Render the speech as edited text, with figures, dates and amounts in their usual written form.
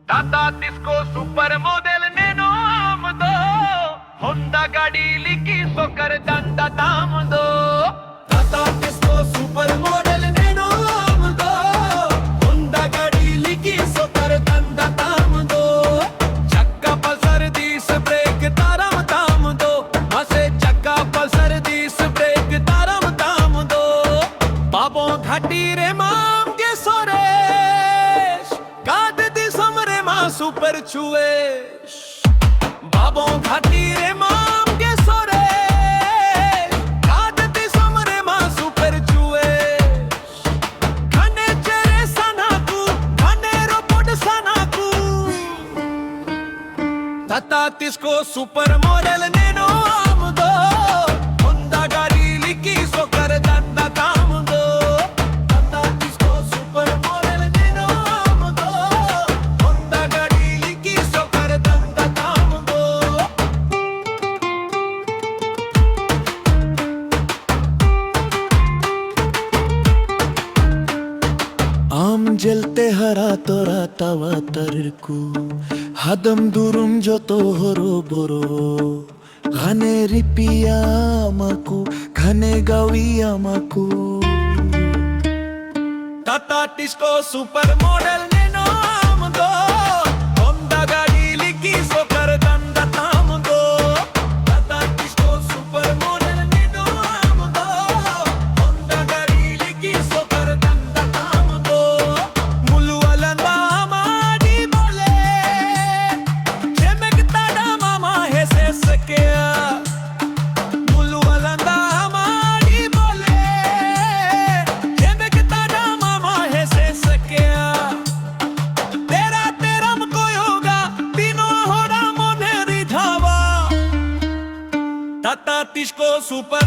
Tata TISCO super model Nano आमदो Honda गाडी लिकी सोकर दंडा तामदो Tata TISCO super model Nano आमदो होंडा गाडी लिकी सोकर दंडा तामदो चक्का पल्सर दिस ब्रेक तारम तामदो मसे चक्का पल्सर दिस ब्रेक तारम तामदो बाबो घाटी रे माम के सोरेश गाद समरे मां सुपर छुएश बाबो घाटी रे माम के सोरे गादती समरे मां सुपर छुएश घने चेरे सनाकू घने रोबोट सनाकू Tata TISCO super model Nano आमदो होंडा गाडी लिकी सोकर दंडा तामदो Tata TISCO super model Nano आमदो होंडा गाडी लिकी सोकर दंडा तामदो आम जलते हरा तोरा तावा तरकू হাদম দুরুম যত হরো বড় ঘানে রিপিয়া আমাকু ঘানে গাওয়ি আমাকু Tata TISCO super model Nano आमदो होंडा गाडी लिकी सोकर दंडा तामदो Tata TISCO super model Nano आमदो होंडा गाडी लिकी सोकर दंडा तामदो मुलुवलन मामाडी बोले जेमेक ताडा मामा हेसे सकेया मुलुवलन मामाडी बोले जेमेक ताडा मामा हेसे सकेया तेरा तेरम कोई होगा तीनों होड़ा मोने रिझावा टाटा टिस्को सुपर